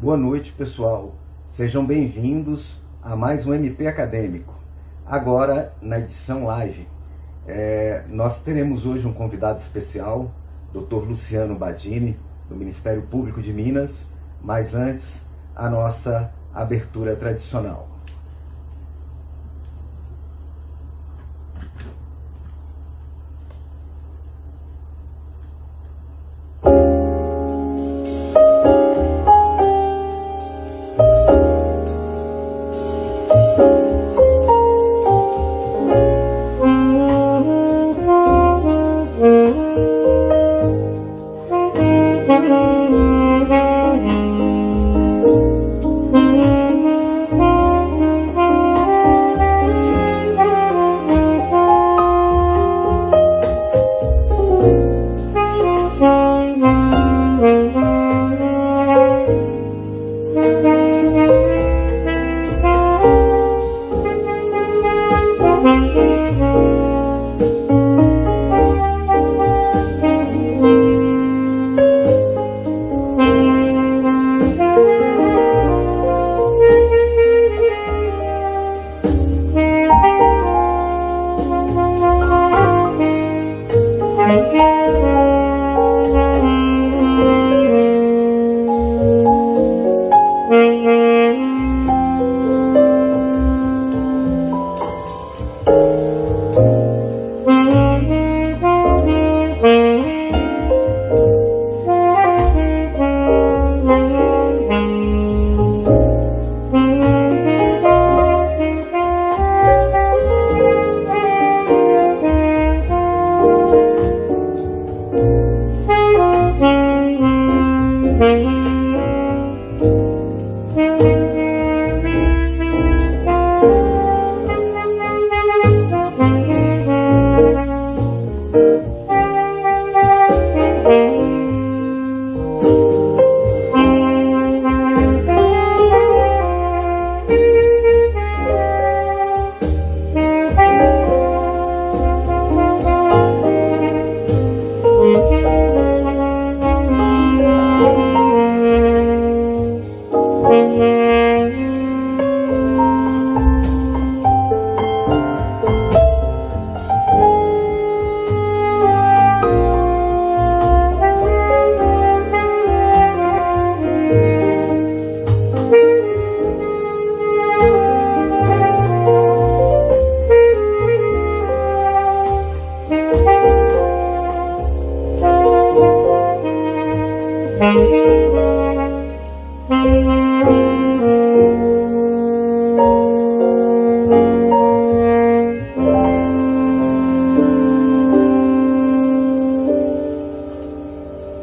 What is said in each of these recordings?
Boa noite, pessoal. Sejam bem-vindos a mais um MP Acadêmico. Agora, na edição live, nós teremos hoje um convidado especial, Dr. Luciano Badini, do Ministério Público de Minas, mas antes, a nossa abertura tradicional.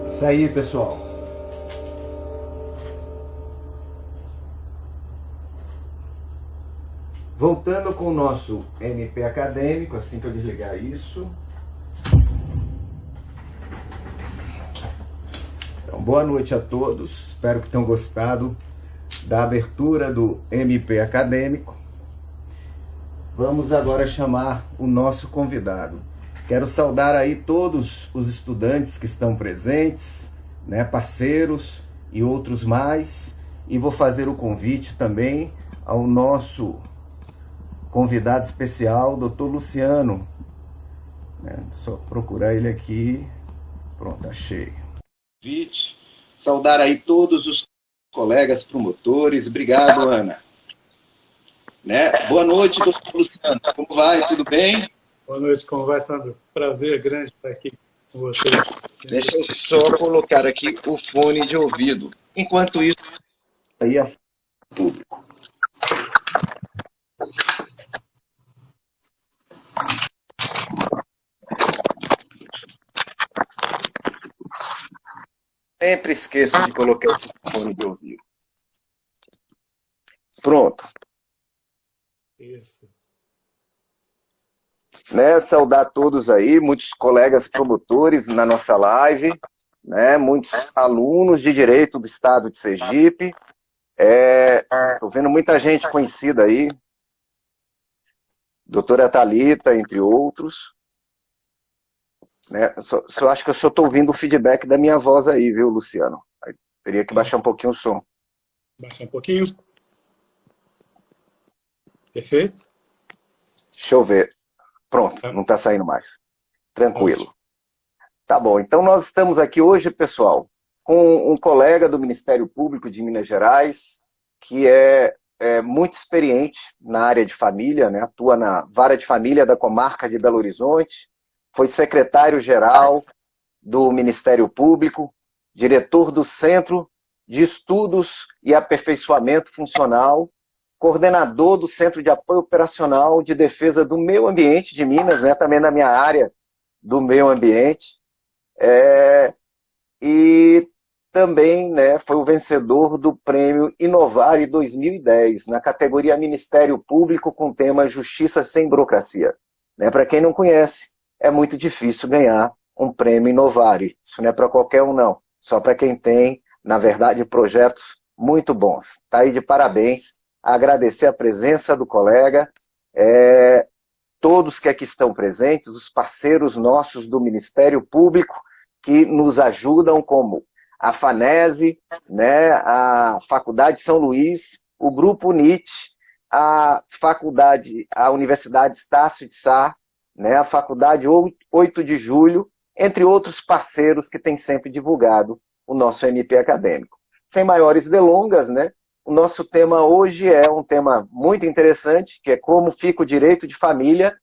Isso aí, pessoal. Voltando com o nosso MP Acadêmico, assim que eu desligar isso. Então, boa noite a todos. Espero que tenham gostado da abertura do MP Acadêmico. Vamos agora chamar o nosso convidado. Quero saudar aí todos os estudantes que estão presentes, né, parceiros e outros mais. E vou fazer o convite também ao nosso convidado especial, Dr. Luciano. Só procurar ele aqui. Pronto, achei. Convite. Saudar aí todos os colegas promotores. Obrigado, Ana. Boa noite, doutor Luciano. Como vai? Tudo bem? Boa noite, como vai, Sandro? Prazer grande estar aqui com você. Deixa eu só colocar aqui o fone de ouvido. Enquanto isso, aí é público. Sempre esqueço de colocar esse fone de ouvido. Pronto. Isso. Saudar todos aí, muitos colegas promotores na nossa live, muitos alunos de Direito do Estado de Sergipe. Estou vendo muita gente conhecida aí, doutora Thalita, entre outros. Só acho que eu só estou ouvindo o feedback da minha voz aí, viu, Luciano? Aí teria que baixar um pouquinho o som. Baixar um pouquinho. Perfeito? Deixa eu ver. Pronto, Tá. não está saindo mais. Tranquilo. Ótimo. Tá bom, então nós estamos aqui hoje, pessoal, com um colega do Ministério Público de Minas Gerais, que é muito experiente na área de família, né? Atua na vara de família da comarca de Belo Horizonte, foi secretário-geral do Ministério Público, diretor do Centro de Estudos e Aperfeiçoamento Funcional, coordenador do Centro de Apoio Operacional de Defesa do Meio Ambiente de Minas, né? Também na minha área do meio ambiente. E também, né, foi o vencedor do Prêmio Inovare 2010, na categoria Ministério Público, com o tema Justiça Sem Burocracia. Né, para quem não conhece, é muito difícil ganhar um Prêmio Inovare. Isso não é para qualquer um, não. Só para quem tem, na verdade, projetos muito bons. Está aí de parabéns. Agradecer a presença do colega, todos que aqui estão presentes, os parceiros nossos do Ministério Público, que nos ajudam, como a FANESE, né, a Faculdade São Luís, o Grupo UNIT, a Universidade Estácio de Sá, né, a Faculdade 8 de Julho, entre outros parceiros que têm sempre divulgado o nosso MP acadêmico. Sem maiores delongas, né, o nosso tema hoje é um tema muito interessante, que é como fica o direito de família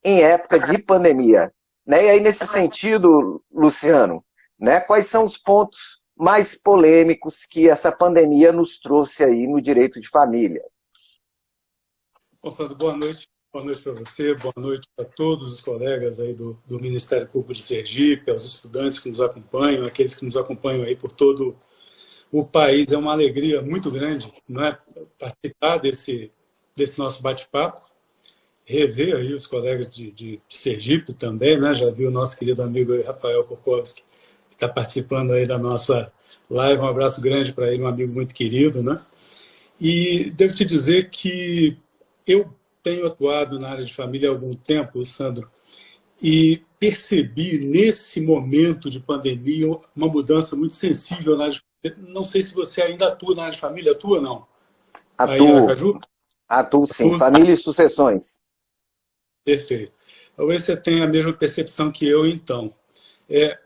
em época de pandemia. Né? E aí, nesse sentido, Luciano, né, quais são os pontos mais polêmicos que essa pandemia nos trouxe aí no direito de família? Bom, Sandro, boa noite. Boa noite para você, boa noite para todos os colegas aí do Ministério Público de Sergipe, aos estudantes que nos acompanham, aqueles que nos acompanham aí por todo o país. É uma alegria muito grande, não é, participar desse nosso bate-papo, rever aí os colegas de Sergipe também, né? Já vi o nosso querido amigo aí, Rafael Kokoski, que está participando aí da nossa live. Um abraço grande para ele, um amigo muito querido, né? E devo te dizer que eu tenho atuado na área de família há algum tempo, Sandro, e percebi nesse momento de pandemia uma mudança muito sensível na área de família. Não sei se você ainda atua na área de família, atua ou não? Aí em Aracaju? Atuo sim, família e sucessões. Perfeito. Talvez você tenha a mesma percepção que eu, então.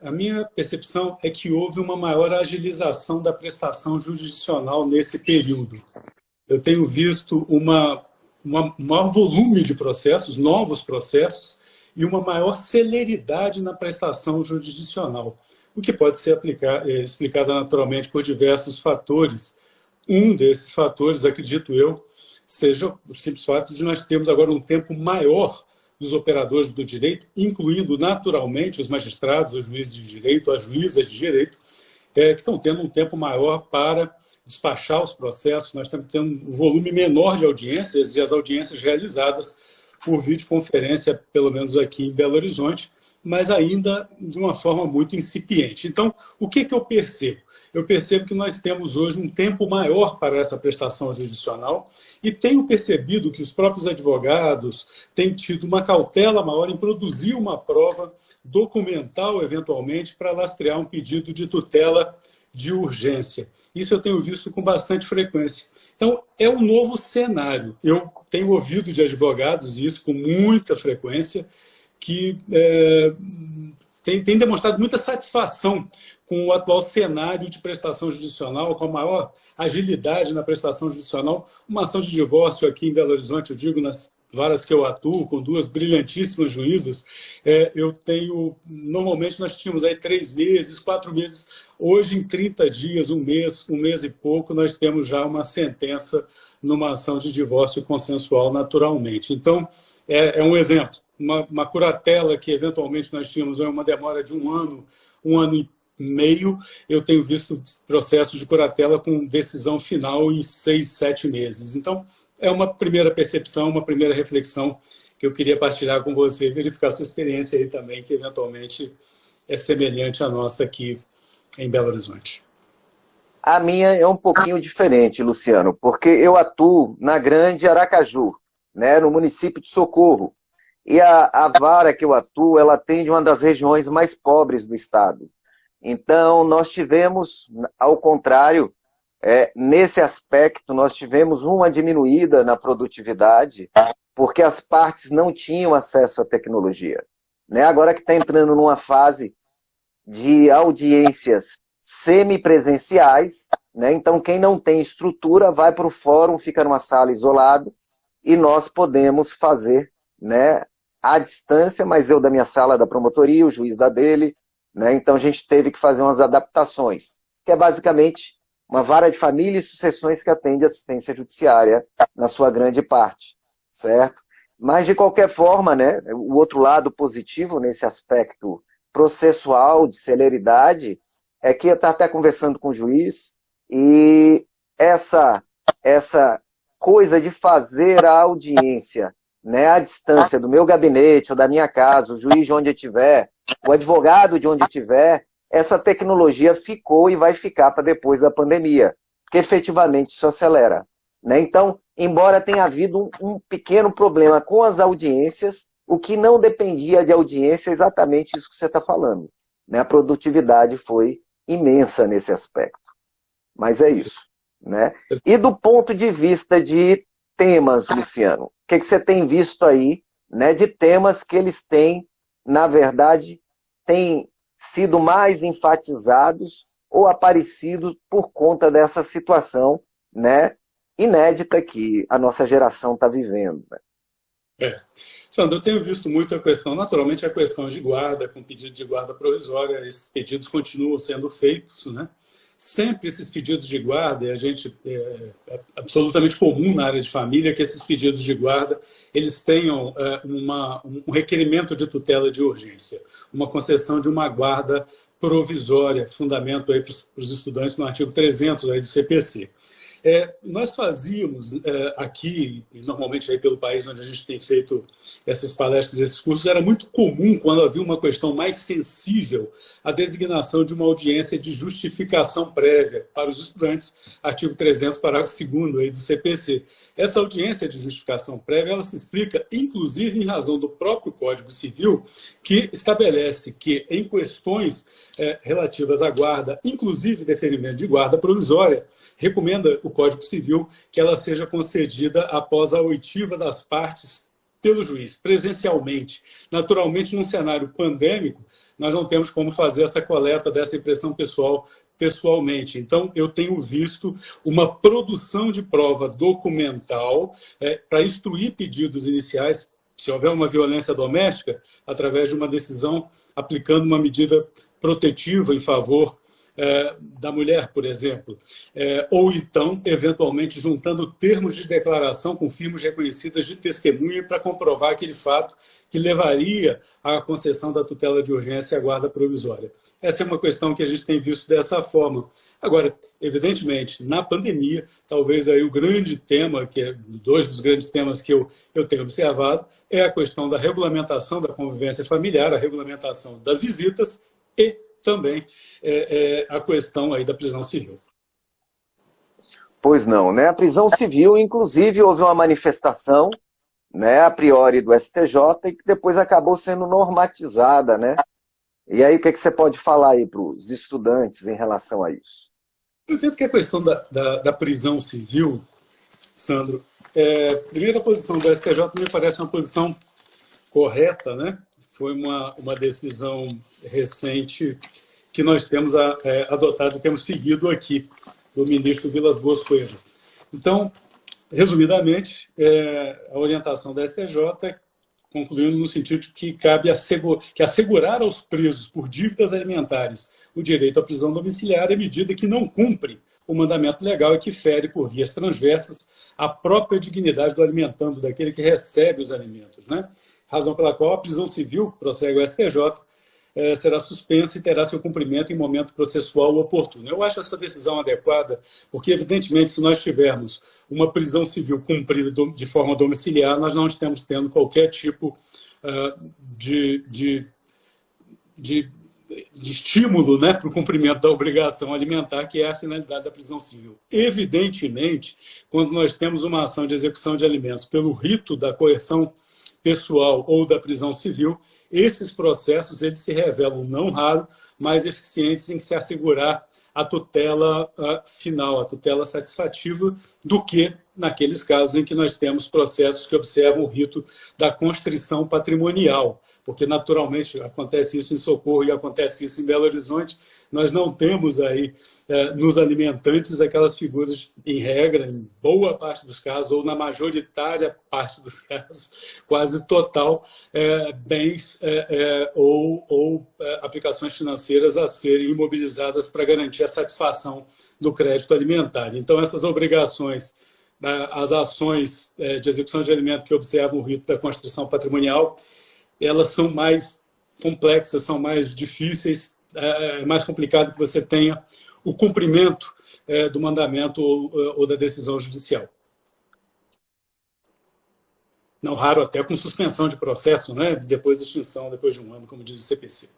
A minha percepção é que houve uma maior agilização da prestação jurisdicional nesse período. Eu tenho visto um maior volume de processos, novos processos, e uma maior celeridade na prestação jurisdicional, o que pode ser explicado naturalmente por diversos fatores. Um desses fatores, acredito eu, seja o simples fato de nós termos agora um tempo maior dos operadores do direito, incluindo naturalmente os magistrados, os juízes de direito, as juízas de direito, que estão tendo um tempo maior para despachar os processos. Nós estamos tendo um volume menor de audiências, e as audiências realizadas por videoconferência, pelo menos aqui em Belo Horizonte, mas ainda de uma forma muito incipiente. Então, o que eu percebo? Eu percebo que nós temos hoje um tempo maior para essa prestação jurisdicional e tenho percebido que os próprios advogados têm tido uma cautela maior em produzir uma prova documental, eventualmente, para lastrear um pedido de tutela de urgência. Isso eu tenho visto com bastante frequência. Então, é um novo cenário. Eu tenho ouvido de advogados isso com muita frequência, que tem demonstrado muita satisfação com o atual cenário de prestação jurisdicional, com a maior agilidade na prestação jurisdicional. Uma ação de divórcio aqui em Belo Horizonte, eu digo nas varas que eu atuo, com duas brilhantíssimas juízas, normalmente nós tínhamos aí 3 meses, 4 meses, hoje em 30 dias, um mês e pouco, nós temos já uma sentença numa ação de divórcio consensual naturalmente. Então, é um exemplo. Uma curatela que eventualmente nós tínhamos uma demora de um ano e meio, eu tenho visto processos de curatela com decisão final em 6, 7 meses. Então, é uma primeira percepção, uma primeira reflexão que eu queria partilhar com você, verificar sua experiência aí também, que eventualmente é semelhante à nossa aqui em Belo Horizonte. A minha é um pouquinho diferente, Luciano, porque eu atuo na Grande Aracaju, né, no município de Socorro. E a vara que eu atuo, ela atende uma das regiões mais pobres do estado. Então, nós tivemos, ao contrário Nesse aspecto, nós tivemos uma diminuída na produtividade, porque as partes não tinham acesso à tecnologia. Né? Agora que está entrando numa fase de audiências semipresenciais, né? Então quem não tem estrutura vai para o fórum, fica numa sala isolado, e nós podemos fazer, né, à distância, mas eu da minha sala da promotoria, o juiz da dele, né? Então a gente teve que fazer umas adaptações, que é basicamente uma vara de família e sucessões que atende assistência judiciária na sua grande parte, certo? Mas de qualquer forma, né, o outro lado positivo nesse aspecto processual, de celeridade, é que eu estava até conversando com o juiz, e essa coisa de fazer a audiência, né, à distância do meu gabinete ou da minha casa, o juiz de onde eu estiver, o advogado de onde estiver, essa tecnologia ficou e vai ficar para depois da pandemia, porque efetivamente isso acelera. Né? Então, embora tenha havido um pequeno problema com as audiências, o que não dependia de audiência é exatamente isso que você está falando. Né? A produtividade foi imensa nesse aspecto. Mas é isso. Né? E do ponto de vista de temas, Luciano, o que você tem visto aí, né, de temas que eles têm, na verdade, têm sido mais enfatizados ou aparecidos por conta dessa situação, né, inédita que a nossa geração está vivendo. Né? Sandro, eu tenho visto muito a questão, naturalmente a questão de guarda, com pedido de guarda provisória, esses pedidos continuam sendo feitos, né? Sempre esses pedidos de guarda, e a gente é absolutamente comum na área de família que esses pedidos de guarda eles tenham um requerimento de tutela de urgência, uma concessão de uma guarda provisória, fundamento aí para os estudantes no artigo 300 aí do CPC. Nós fazíamos aqui, normalmente aí pelo país onde a gente tem feito essas palestras, esses cursos, era muito comum, quando havia uma questão mais sensível, a designação de uma audiência de justificação prévia para os estudantes, artigo 300, parágrafo 2º aí do CPC. Essa audiência de justificação prévia, ela se explica, inclusive, em razão do próprio Código Civil, que estabelece que, em questões relativas à guarda, inclusive deferimento de guarda provisória, recomenda o Código Civil que ela seja concedida após a oitiva das partes pelo juiz, presencialmente. Naturalmente, num cenário pandêmico, nós não temos como fazer essa coleta dessa impressão pessoal pessoalmente. Então, eu tenho visto uma produção de prova documental para instruir pedidos iniciais, se houver uma violência doméstica, através de uma decisão aplicando uma medida protetiva em favor da mulher, por exemplo, ou então, eventualmente, juntando termos de declaração com firmas reconhecidas de testemunha para comprovar aquele fato que levaria à concessão da tutela de urgência e à guarda provisória. Essa é uma questão que a gente tem visto dessa forma. Agora, evidentemente, na pandemia, talvez aí o grande tema, que é dois dos grandes temas que eu tenho observado, é a questão da regulamentação da convivência familiar, a regulamentação das visitas e também a questão aí da prisão civil. Pois não, né? A prisão civil, inclusive, houve uma manifestação, né, a priori do STJ, e que depois acabou sendo normatizada, né? E aí, o que você pode falar aí para os estudantes em relação a isso? Eu entendo que a questão da prisão civil, Sandro, primeiro a posição do STJ me parece uma posição correta, né? Foi uma decisão recente que nós temos adotado e temos seguido aqui, do ministro Vilas Boas Coelho. Então, resumidamente, a orientação da STJ concluindo no sentido de que cabe assegurar aos presos por dívidas alimentares o direito à prisão domiciliar à medida que não cumpre o mandamento legal e que fere por vias transversas a própria dignidade do alimentando, daquele que recebe os alimentos, né? Razão pela qual a prisão civil, prossegue o STJ, será suspensa e terá seu cumprimento em momento processual oportuno. Eu acho essa decisão adequada, porque, evidentemente, se nós tivermos uma prisão civil cumprida de forma domiciliar, nós não estamos tendo qualquer tipo de estímulo, né, para o cumprimento da obrigação alimentar, que é a finalidade da prisão civil. Evidentemente, quando nós temos uma ação de execução de alimentos pelo rito da coerção pessoal ou da prisão civil, esses processos eles se revelam não raro, mais eficientes em se assegurar a tutela final, a tutela satisfativa, do que naqueles casos em que nós temos processos que observam o rito da constrição patrimonial, porque naturalmente acontece isso em Socorro e acontece isso em Belo Horizonte. Nós não temos aí nos alimentantes aquelas figuras, em regra, em boa parte dos casos, ou na majoritária parte dos casos, quase total, bens ou aplicações financeiras a serem imobilizadas para garantir a satisfação do crédito alimentar. Então, essas obrigações, as ações de execução de alimento que observam o rito da constrição patrimonial, elas são mais complexas, são mais difíceis, é mais complicado que você tenha o cumprimento do mandamento ou da decisão judicial. Não raro até com suspensão de processo, né? Depois de extinção, depois de um ano, como diz o CPC.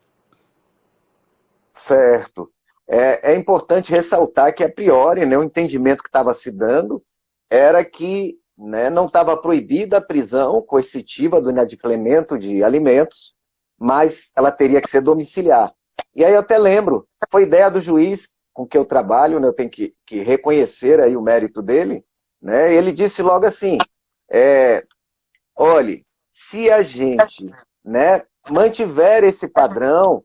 Certo. É importante ressaltar que, a priori, né, o entendimento que estava se dando era que, né, não estava proibida a prisão coercitiva do inadimplemento de alimentos, mas ela teria que ser domiciliar. E aí eu até lembro, foi ideia do juiz com que eu trabalho, né, eu tenho que reconhecer aí o mérito dele, né, ele disse logo assim, olhe, se a gente, né, mantiver esse padrão,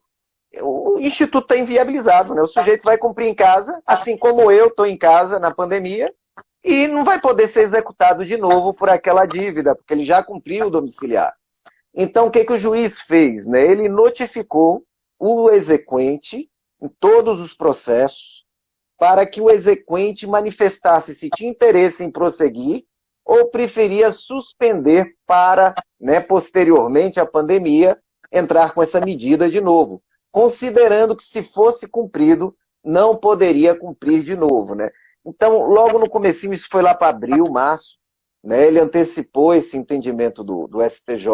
o Instituto está inviabilizado, né? O sujeito vai cumprir em casa, assim como eu estou em casa na pandemia, e não vai poder ser executado de novo por aquela dívida, porque ele já cumpriu o domiciliar. Então, o que o juiz fez? Né? Ele notificou o exequente em todos os processos para que o exequente manifestasse se tinha interesse em prosseguir ou preferia suspender para, né, posteriormente à pandemia, entrar com essa medida de novo, considerando que, se fosse cumprido, não poderia cumprir de novo, né? Então, logo no comecinho, isso foi lá para abril, março, né? Ele antecipou esse entendimento do STJ,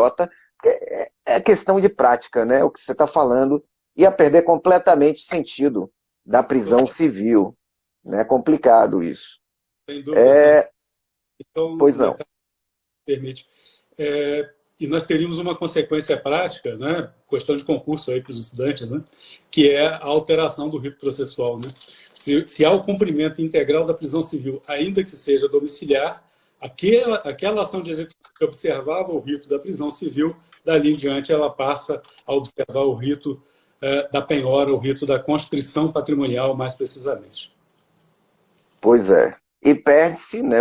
é questão de prática, né? O que você está falando ia perder completamente o sentido da prisão civil, né? É complicado isso. Sem dúvida. Então, pois não. Permite. E nós teríamos uma consequência prática, né, questão de concurso aí para os estudantes, né, que é a alteração do rito processual. Né? Se há o cumprimento integral da prisão civil, ainda que seja domiciliar, aquela ação de execução que observava o rito da prisão civil, dali em diante ela passa a observar o rito da penhora, o rito da constrição patrimonial, mais precisamente. Pois é. E perde-se, né,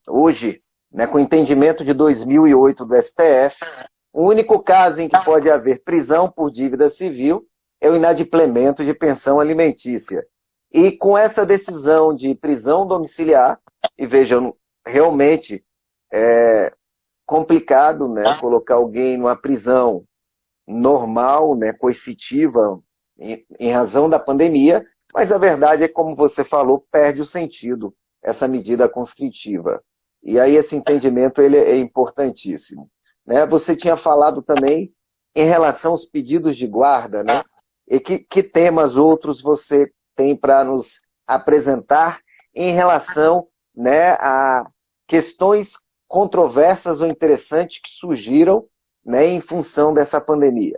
hoje, né, com o entendimento de 2008 do STF, o único caso em que pode haver prisão por dívida civil é o inadimplemento de pensão alimentícia. E com essa decisão de prisão domiciliar, e vejam, realmente é complicado, né, colocar alguém numa prisão normal, né, coercitiva, em razão da pandemia, mas a verdade é, como você falou, perde o sentido essa medida constritiva. E aí esse entendimento ele é importantíssimo. Né? Você tinha falado também em relação aos pedidos de guarda, né? E que temas outros você tem para nos apresentar em relação, né, a questões controversas ou interessantes que surgiram, né, em função dessa pandemia?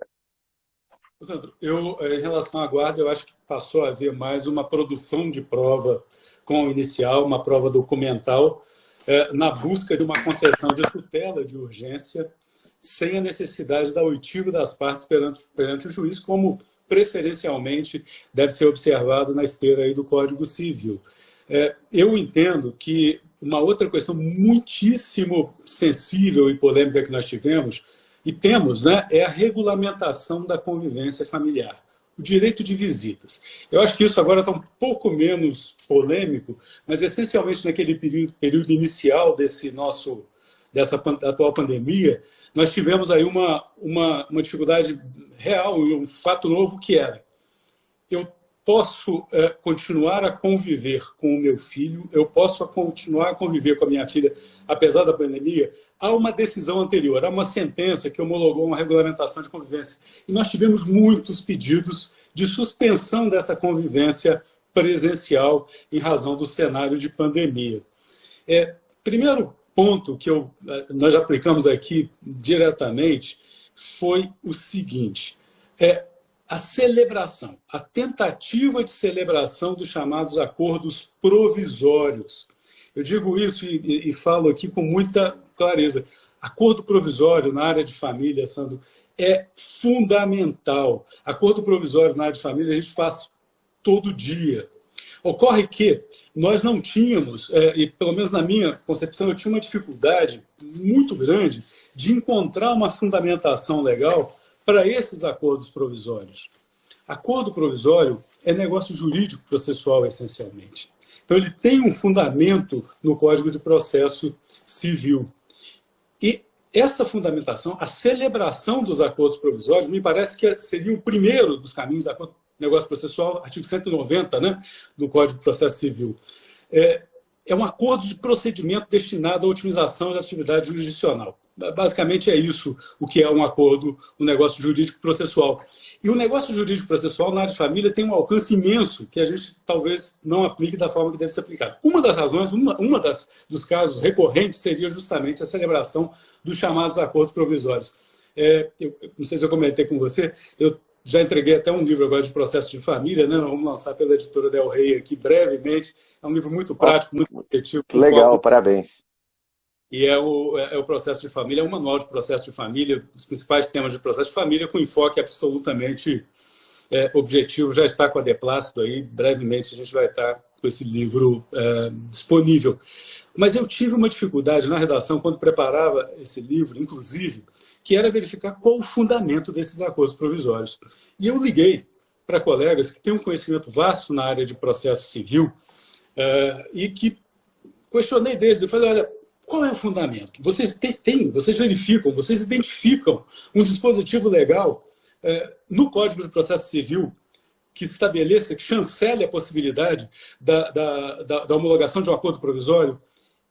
Sandro, em relação à guarda, eu acho que passou a haver mais uma produção de prova com o inicial, uma prova documental, na busca de uma concessão de tutela de urgência, sem a necessidade da oitiva das partes perante o juiz, como preferencialmente deve ser observado na esteira aí do Código Civil. Eu entendo que uma outra questão muitíssimo sensível e polêmica que nós tivemos, e temos, né, é a regulamentação da convivência familiar, o direito de visitas. Eu acho que isso agora está um pouco menos polêmico, mas essencialmente naquele período inicial dessa atual pandemia, nós tivemos aí uma dificuldade real, um fato novo que era: eu posso continuar a conviver com o meu filho, eu posso continuar a conviver com a minha filha, apesar da pandemia. Há uma decisão anterior, há uma sentença que homologou uma regulamentação de convivência. E nós tivemos muitos pedidos de suspensão dessa convivência presencial em razão do cenário de pandemia. Primeiro, ponto que nós aplicamos aqui diretamente foi o seguinte: a celebração, a tentativa de celebração dos chamados acordos provisórios. Eu digo isso e falo aqui com muita clareza. Acordo provisório na área de família, Sandro, é fundamental. Acordo provisório na área de família a gente faz todo dia. Ocorre que nós não tínhamos, e pelo menos na minha concepção, eu tinha uma dificuldade muito grande de encontrar uma fundamentação legal para esses acordos provisórios. Acordo provisório é negócio jurídico processual, essencialmente. Então, ele tem um fundamento no Código de Processo Civil. E essa fundamentação, a celebração dos acordos provisórios, me parece que seria o primeiro dos caminhos do acordo negócio processual, artigo 190, né, do Código de Processo Civil. É um acordo de procedimento destinado à otimização da atividade jurisdicional. Basicamente é isso o que é um acordo, um negócio jurídico processual. E o negócio jurídico processual na área de família tem um alcance imenso que a gente talvez não aplique da forma que deve ser aplicado. Uma das razões, dos casos recorrentes seria justamente a celebração dos chamados acordos provisórios. Eu não sei se eu comentei com você, eu já entreguei até um livro agora de processo de família, né? Vamos lançar pela editora Del Rey aqui brevemente. É um livro muito prático, muito objetivo. Legal, parabéns. E é o processo de família, é um manual de processo de família, os principais temas de processo de família, com enfoque absolutamente objetivo. Já está com a Deplácido aí, brevemente a gente vai estar com esse livro disponível. Mas eu tive uma dificuldade na redação, quando preparava esse livro, inclusive, que era verificar qual o fundamento desses acordos provisórios. E eu liguei para colegas que têm um conhecimento vasto na área de processo civil e que questionei deles. Eu falei, olha, qual é o fundamento? Vocês verificam, vocês identificam um dispositivo legal no Código de Processo Civil que estabeleça, que chancele a possibilidade da homologação de um acordo provisório?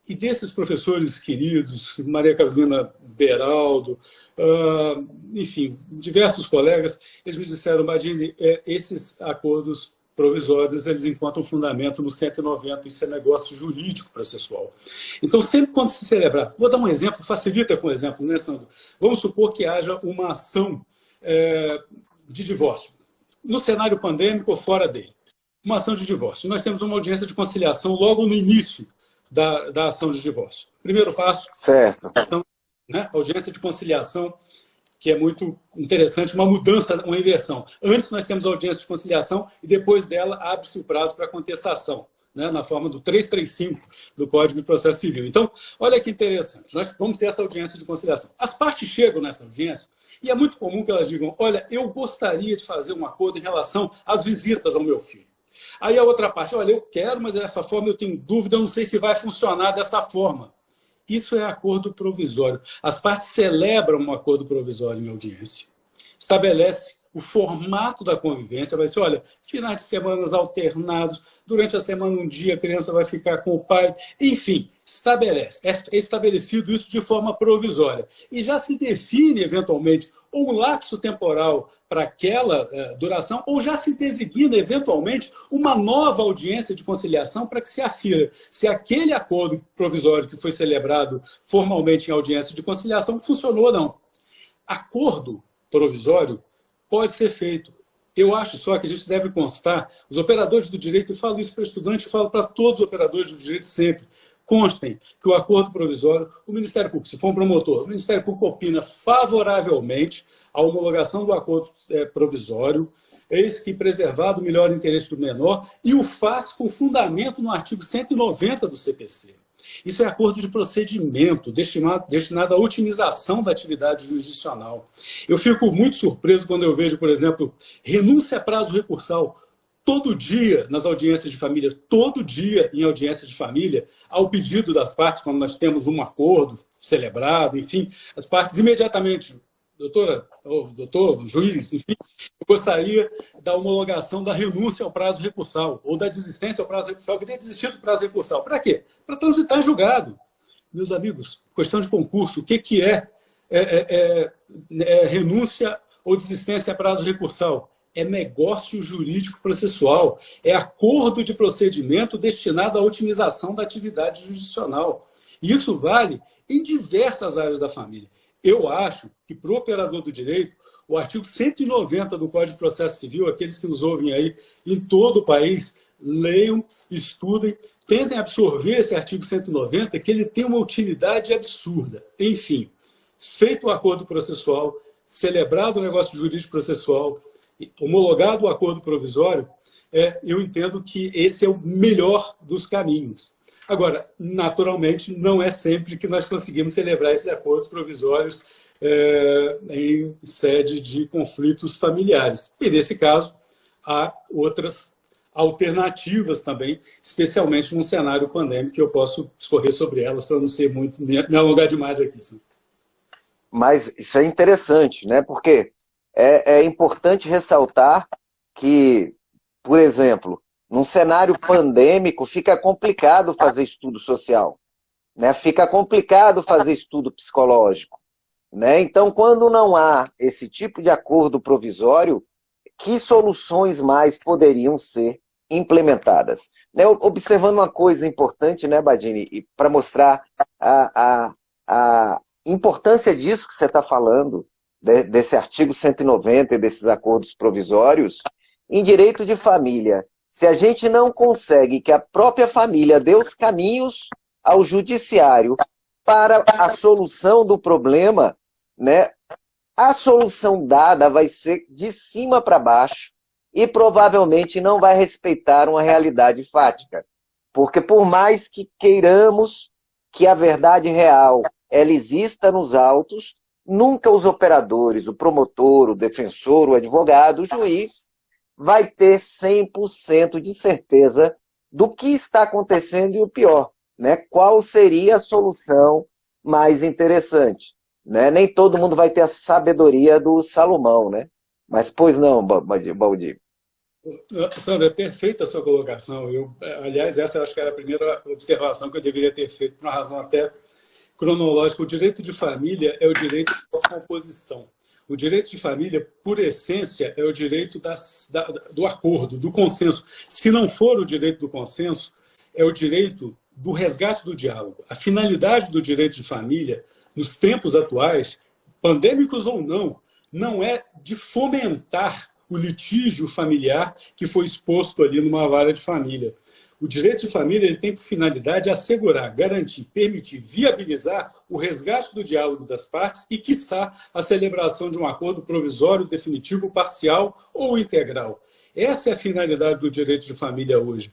E desses professores queridos, Maria Carolina Beraldo, enfim, diversos colegas, eles me disseram, Badini, esses acordos provisórios, eles encontram fundamento no 190, isso é negócio jurídico processual. Então, sempre quando se celebrar, vou dar um exemplo, facilita com um exemplo, né, Sandro? Vamos supor que haja uma ação de divórcio, no cenário pandêmico ou fora dele. Uma ação de divórcio. Nós temos uma audiência de conciliação logo no início da ação de divórcio. Primeiro passo, certo. Audiência de conciliação, que é muito interessante, uma mudança, uma inversão. Antes nós temos a audiência de conciliação e depois dela abre-se o prazo para contestação, né, na forma do 335 do Código de Processo Civil. Então, olha que interessante, nós vamos ter essa audiência de conciliação. As partes chegam nessa audiência e é muito comum que elas digam, olha, eu gostaria de fazer um acordo em relação às visitas ao meu filho. Aí a outra parte, olha, eu quero, mas dessa forma eu tenho dúvida, eu não sei se vai funcionar dessa forma. Isso é acordo provisório. As partes celebram um acordo provisório em audiência. Estabelece o formato da convivência, vai ser, olha, finais de semanas alternados, durante a semana um dia a criança vai ficar com o pai, enfim, é estabelecido isso de forma provisória. E já se define, eventualmente, ou um lapso temporal para aquela duração, ou já se designa, eventualmente, uma nova audiência de conciliação para que se afira se aquele acordo provisório que foi celebrado formalmente em audiência de conciliação funcionou ou não. Acordo provisório pode ser feito. Eu acho só que a gente deve constar, os operadores do direito, eu falo isso para estudante, eu falo para todos os operadores do direito sempre, constem que o acordo provisório, o Ministério Público, se for um promotor, o Ministério Público opina favoravelmente à homologação do acordo provisório, eis que preservado o melhor interesse do menor, e o faz com fundamento no artigo 190 do CPC. Isso é acordo de procedimento destinado à otimização da atividade jurisdicional. Eu fico muito surpreso quando eu vejo, por exemplo, renúncia a prazo recursal. Todo dia, nas audiências de família, todo dia em audiência de família, ao pedido das partes, quando nós temos um acordo celebrado, enfim, as partes imediatamente, doutor, juiz, enfim, eu gostaria da homologação da renúncia ao prazo recursal, ou da desistência ao prazo recursal, que tem desistido do prazo recursal. Para quê? Para transitar em julgado. Meus amigos, questão de concurso, o que é renúncia ou desistência a prazo recursal? É negócio jurídico processual, é acordo de procedimento destinado à otimização da atividade jurisdicional. E isso vale em diversas áreas da família. Eu acho que, para o operador do direito, o artigo 190 do Código de Processo Civil, aqueles que nos ouvem aí em todo o país, leiam, estudem, tentem absorver esse artigo 190, que ele tem uma utilidade absurda. Enfim, feito o acordo processual, celebrado o negócio jurídico processual, homologado o acordo provisório, eu entendo que esse é o melhor dos caminhos. Agora, naturalmente, não é sempre que nós conseguimos celebrar esses acordos provisórios em sede de conflitos familiares. E, nesse caso, há outras alternativas também, especialmente num cenário pandêmico, que eu posso discorrer sobre elas para não ser muito, me alongar demais aqui. Sim. Mas isso é interessante, né? Porque é importante ressaltar que, por exemplo, num cenário pandêmico, fica complicado fazer estudo social, né? Fica complicado fazer estudo psicológico, né? Então, quando não há esse tipo de acordo provisório, que soluções mais poderiam ser implementadas? Né? Observando uma coisa importante, né, Badini, para mostrar a importância disso que você está falando, desse artigo 190 e desses acordos provisórios, em direito de família, se a gente não consegue que a própria família dê os caminhos ao judiciário para a solução do problema, né, a solução dada vai ser de cima para baixo e provavelmente não vai respeitar uma realidade fática. Porque por mais que queiramos que a verdade real ela exista nos autos, nunca os operadores, o promotor, o defensor, o advogado, o juiz, vai ter 100% de certeza do que está acontecendo e o pior, né? Qual seria a solução mais interessante, né? Nem todo mundo vai ter a sabedoria do Salomão, né? Mas, pois não, Baldi. Sandra, é perfeita a sua colocação. Aliás, essa acho que era a primeira observação que eu deveria ter feito, por uma razão até cronológica. O direito de família é o direito da composição. O direito de família, por essência, é o direito do acordo, do consenso. Se não for o direito do consenso, é o direito do resgate do diálogo. A finalidade do direito de família, nos tempos atuais, pandêmicos ou não, não é de fomentar o litígio familiar que foi exposto ali numa vara de família. O direito de família ele tem por finalidade assegurar, garantir, permitir, viabilizar o resgate do diálogo das partes e, quiçá, a celebração de um acordo provisório, definitivo, parcial ou integral. Essa é a finalidade do direito de família hoje.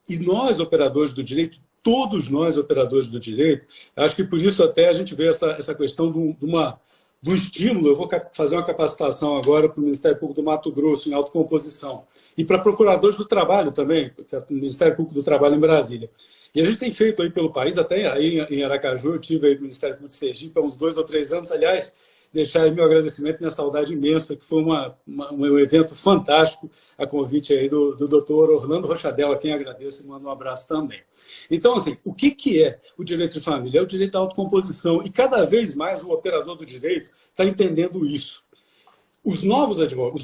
E nós, operadores do direito, todos nós, operadores do direito, acho que por isso até a gente vê essa questão do estímulo. Eu vou fazer uma capacitação agora para o Ministério Público do Mato Grosso, em autocomposição, e para procuradores do trabalho também, que é o Ministério Público do Trabalho em Brasília. E a gente tem feito aí pelo país, até aí em Aracaju, eu tive aí no Ministério Público de Sergipe há uns 2 ou 3 anos, aliás, deixar aí meu agradecimento, minha saudade imensa, que foi um evento fantástico, a convite aí do doutor Orlando Rochadel, a quem agradeço e mando um abraço também. Então, assim, o que é o direito de família? É o direito à autocomposição, e cada vez mais o operador do direito está entendendo isso. Os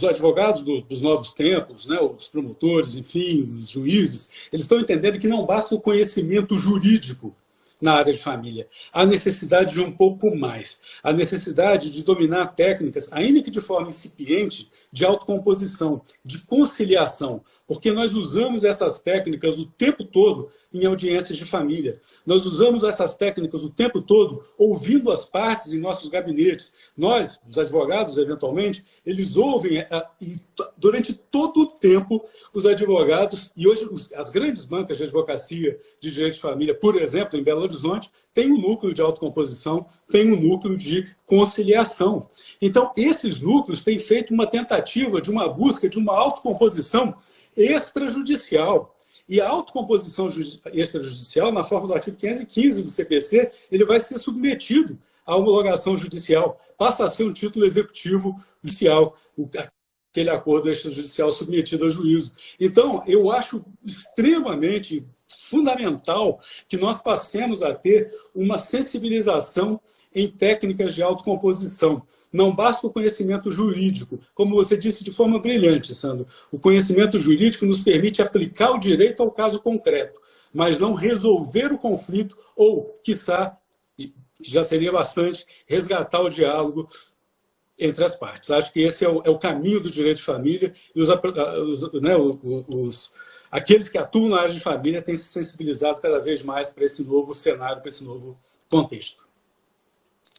advogados dos novos tempos, né, os promotores, enfim, os juízes, eles estão entendendo que não basta o conhecimento jurídico na área de família. Há necessidade de um pouco mais. Há necessidade de dominar técnicas, ainda que de forma incipiente, de autocomposição, de conciliação, porque nós usamos essas técnicas o tempo todo em audiências de família. Nós usamos essas técnicas o tempo todo ouvindo as partes em nossos gabinetes. Nós, os advogados, eventualmente, eles ouvem durante todo o tempo os advogados, e hoje as grandes bancas de advocacia de direito de família, por exemplo, em Belo Horizonte, tem um núcleo de autocomposição, tem um núcleo de conciliação. Então, esses núcleos têm feito uma tentativa de uma busca de uma autocomposição extrajudicial. E a autocomposição extrajudicial, na forma do artigo 515 do CPC, ele vai ser submetido à homologação judicial. Passa a ser um título executivo judicial, aquele acordo extrajudicial submetido a juízo. Então, eu acho extremamente fundamental que nós passemos a ter uma sensibilização em técnicas de autocomposição. Não basta o conhecimento jurídico. Como você disse de forma brilhante, Sandro, o conhecimento jurídico nos permite aplicar o direito ao caso concreto. mas não resolver o conflito ou, quiçá, já seria bastante, resgatar o diálogo entre as partes. Acho que esse é o caminho do direito de família e aqueles que atuam na área de família têm se sensibilizado cada vez mais para esse novo cenário, para esse novo contexto.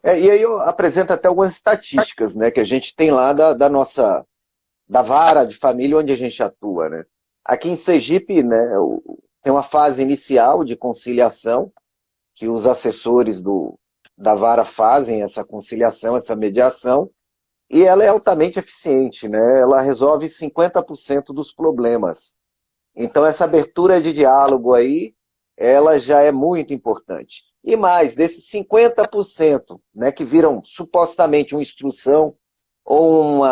E aí eu apresento até algumas estatísticas, né, que a gente tem lá da vara de família onde a gente atua, né? Aqui em Sergipe, né, tem uma fase inicial de conciliação, que os assessores da vara fazem essa conciliação, essa mediação, e ela é altamente eficiente, né? Ela resolve 50% dos problemas. Então essa abertura de diálogo aí, ela já é muito importante. E mais, desses 50%, né, que viram supostamente uma instrução ou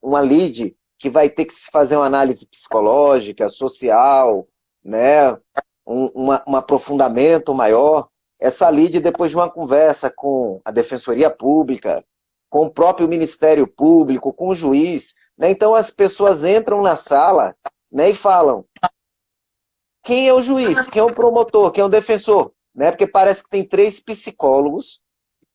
uma lide que vai ter que se fazer uma análise psicológica, social, né, um aprofundamento maior, essa lide, depois de uma conversa com a Defensoria Pública, com o próprio Ministério Público, com o juiz, né, então as pessoas entram na sala, né, e falam quem é o juiz, quem é o promotor, quem é o defensor, né, porque parece que tem 3 psicólogos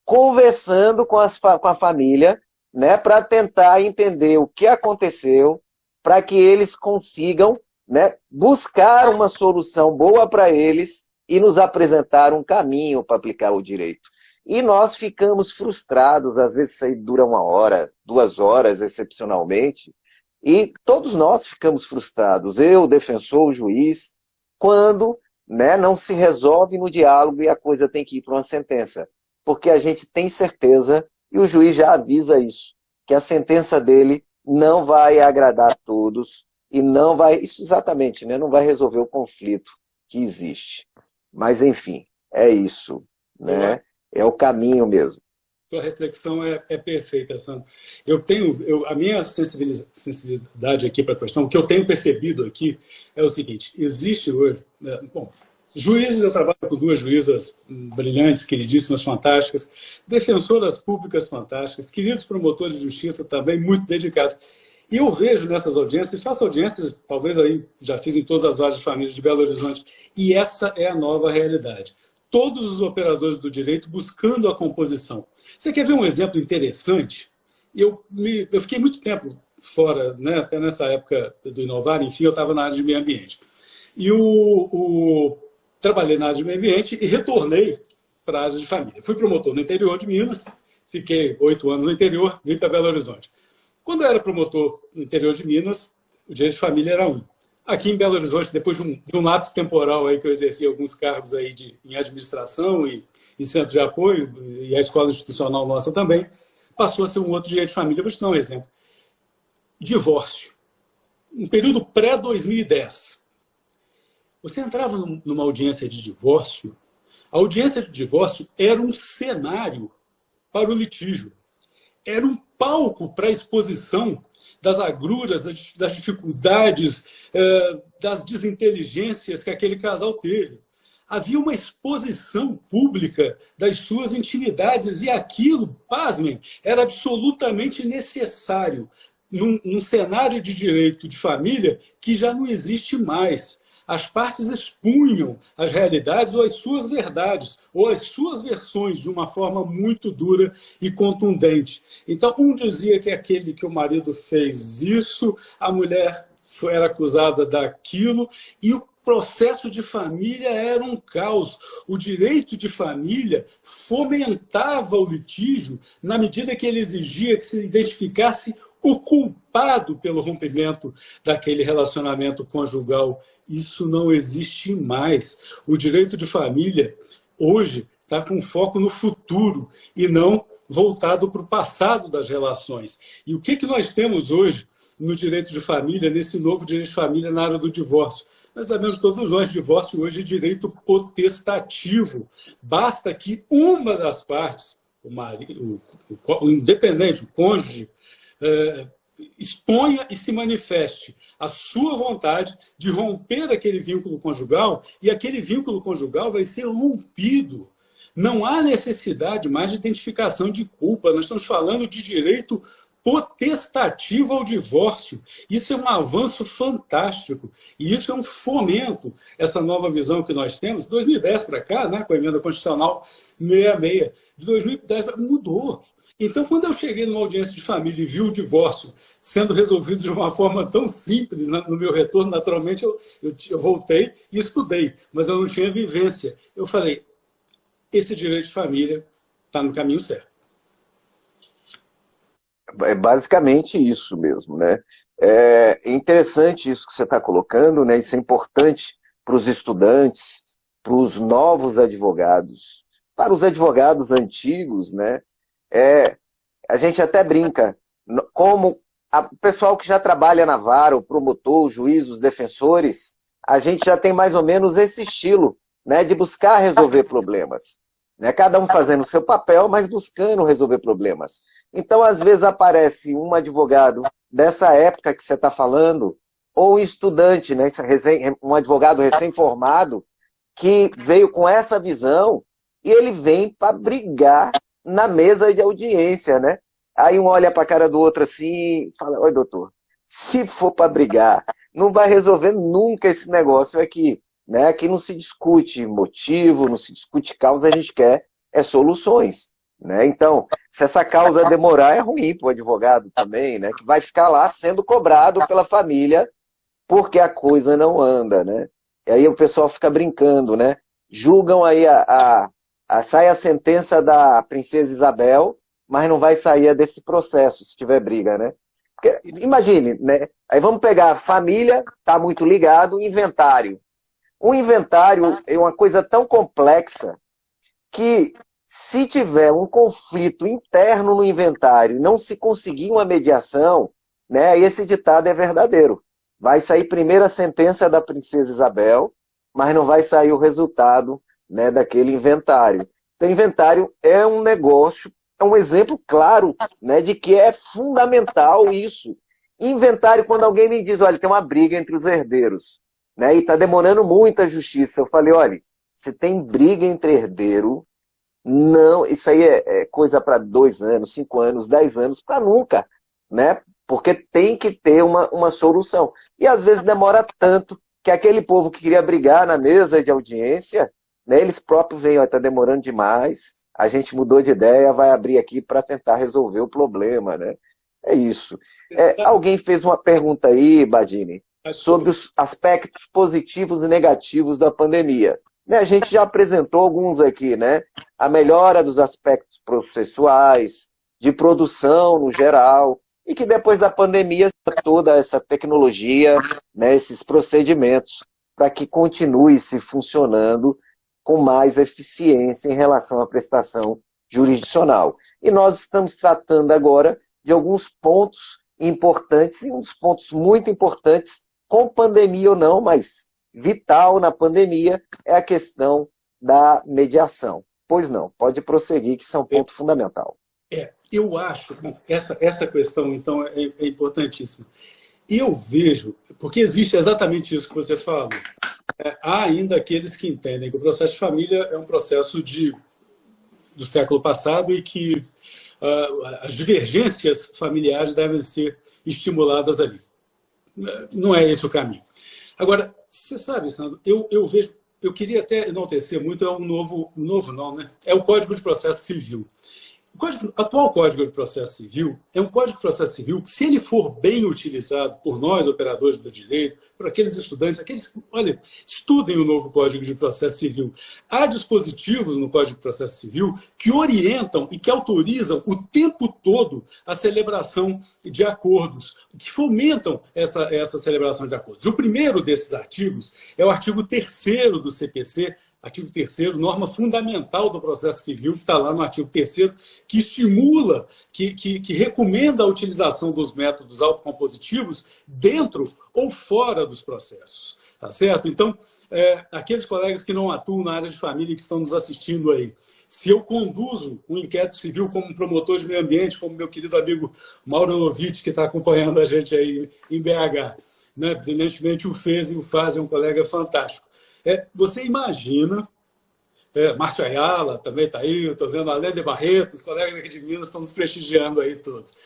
conversando com a família, né, para tentar entender o que aconteceu, para que eles consigam, né, buscar uma solução boa para eles e nos apresentar um caminho para aplicar o direito. E nós ficamos frustrados, às vezes isso aí dura 1 hora, 2 horas, excepcionalmente, e todos nós ficamos frustrados, eu, o defensor, o juiz, quando, né, não se resolve no diálogo e a coisa tem que ir para uma sentença. Porque a gente tem certeza, e o juiz já avisa isso, que a sentença dele não vai agradar a todos e não vai, isso exatamente, né, não vai resolver o conflito que existe. Mas, enfim, é isso, né? É o caminho mesmo. Sua reflexão é perfeita, Sandro. A minha sensibilidade aqui para a questão, o que eu tenho percebido aqui é o seguinte, existe hoje, juízes, eu trabalho com 2 juízas brilhantes, queridíssimas, fantásticas, defensoras públicas fantásticas, queridos promotores de justiça também muito dedicados. E eu vejo nessas audiências, faço audiências, talvez aí já fiz em todas as varas de família de Belo Horizonte, e essa é a nova realidade. Todos os operadores do direito buscando a composição. Você quer ver um exemplo interessante? Eu fiquei muito tempo fora, né, até nessa época do Inovar, enfim, eu estava na área de meio ambiente. E trabalhei na área de meio ambiente e retornei para a área de família. Fui promotor no interior de Minas, fiquei 8 anos no interior, vim para Belo Horizonte. Quando eu era promotor no interior de Minas, o direito de família era 1. Aqui em Belo Horizonte, depois de um lapso temporal aí que eu exerci alguns cargos aí em administração e centro de apoio, e a escola institucional nossa também, passou a ser um outro direito de família. Eu vou te dar um exemplo. Divórcio. Um período pré-2010. Você entrava numa audiência de divórcio, a audiência de divórcio era um cenário para o litígio. Era um palco para a exposição das agruras, das dificuldades, das desinteligências que aquele casal teve. Havia uma exposição pública das suas intimidades e aquilo, pasmem, era absolutamente necessário num cenário de direito de família que já não existe mais. As partes expunham as realidades ou as suas verdades, ou as suas versões de uma forma muito dura e contundente. Então, um dizia que o marido fez isso, a mulher era acusada daquilo, e o processo de família era um caos. O direito de família fomentava o litígio na medida que ele exigia que se identificasse o culpado pelo rompimento daquele relacionamento conjugal. Isso não existe mais. O direito de família, hoje, está com foco no futuro e não voltado para o passado das relações. E o que nós temos hoje no direito de família, nesse novo direito de família na área do divórcio? Nós sabemos todos nós, divórcio hoje é direito potestativo. Basta que uma das partes, o marido, o independente, o cônjuge, exponha e se manifeste a sua vontade de romper aquele vínculo conjugal, e aquele vínculo conjugal vai ser rompido. Não há necessidade mais de identificação de culpa. Nós estamos falando de direito potestativa ao divórcio. Isso é um avanço fantástico. E isso é um fomento, essa nova visão que nós temos. De 2010 para cá, né, com a emenda constitucional 66, de 2010 mudou. Então, quando eu cheguei numa audiência de família e vi o divórcio sendo resolvido de uma forma tão simples, né, no meu retorno, naturalmente, eu voltei e estudei, mas eu não tinha vivência. Eu falei, esse direito de família está no caminho certo. É basicamente isso mesmo, né? É interessante isso que você está colocando, né? Isso é importante para os estudantes, para os novos advogados, para os advogados antigos, né? A gente até brinca, como o pessoal que já trabalha na vara, o promotor, o juiz, os defensores, a gente já tem mais ou menos esse estilo, né? De buscar resolver problemas. Né? Cada um fazendo o seu papel, mas buscando resolver problemas. Então, às vezes, aparece um advogado dessa época que você está falando, ou um estudante, né? Um advogado recém-formado, que veio com essa visão, e ele vem para brigar na mesa de audiência, né? Aí um olha para a cara do outro assim e fala, oi, doutor, se for para brigar, não vai resolver nunca esse negócio aqui. Né? Aqui não se discute motivo, não se discute causa, a gente quer soluções. Né? Então, se essa causa demorar, é ruim para o advogado também, né? Que vai ficar lá sendo cobrado pela família porque a coisa não anda. Né? E aí o pessoal fica brincando, né? Julgam aí, sai a sentença da princesa Isabel, mas não vai sair desse processo se tiver briga, né? Porque, imagine, né? Aí vamos pegar a família, está muito ligado, inventário. O inventário é uma coisa tão complexa que, se tiver um conflito interno no inventário e não se conseguir uma mediação, né, esse ditado é verdadeiro. Vai sair primeiro a sentença da princesa Isabel, mas não vai sair o resultado, né, daquele inventário. Então, inventário é um negócio, é um exemplo claro, né, de que é fundamental isso. Inventário, quando alguém me diz, olha, tem uma briga entre os herdeiros, né, e está demorando muito a justiça. Eu falei, olha, se tem briga entre herdeiro, não, isso aí é coisa para 2 anos, 5 anos, 10 anos, para nunca, né? Porque tem que ter uma solução. E às vezes demora tanto que aquele povo que queria brigar na mesa de audiência, né, eles próprios veem, está demorando demais, a gente mudou de ideia, vai abrir aqui para tentar resolver o problema, né? É isso. Alguém fez uma pergunta aí, Badini, sobre os aspectos positivos e negativos da pandemia. Né, a gente já apresentou alguns aqui, né? A melhora dos aspectos processuais, de produção no geral, e que depois da pandemia toda essa tecnologia, né, esses procedimentos, para que continue se funcionando com mais eficiência em relação à prestação jurisdicional. E nós estamos tratando agora de alguns pontos importantes, e um dos pontos muito importantes, com pandemia ou não, mas vital na pandemia, é a questão da mediação. Pois não, pode prosseguir, que isso é um ponto fundamental. Eu acho, essa questão, então, é importantíssima. E eu vejo, porque existe exatamente isso que você falou, há ainda aqueles que entendem que o processo de família é um processo do século passado e que as divergências familiares devem ser estimuladas ali. Não é esse o caminho. Agora, você sabe, Sandro, eu vejo, eu queria até enaltecer muito, é um novo não, né? É o Código de Processo Civil. O atual Código de Processo Civil é um Código de Processo Civil que, se ele for bem utilizado por nós, operadores do direito, por aqueles estudantes, aqueles que, olha, estudem o novo Código de Processo Civil. Há dispositivos no Código de Processo Civil que orientam e que autorizam o tempo todo a celebração de acordos, que fomentam essa celebração de acordos. O primeiro desses artigos é o artigo 3º do CPC, artigo 3º, norma fundamental do processo civil, que está lá no artigo 3º, que estimula, que recomenda a utilização dos métodos autocompositivos dentro ou fora dos processos. Tá certo? Então, aqueles colegas que não atuam na área de família que estão nos assistindo aí, se eu conduzo um inquérito civil como promotor de meio ambiente, como meu querido amigo Mauro Lovitch, que está acompanhando a gente aí em BH, né? Brilhantemente o fez e o faz, é um colega fantástico. Você imagina, Márcio Ayala também está aí, estou vendo a Lede Barreto, os colegas aqui de Minas estão nos prestigiando aí todos.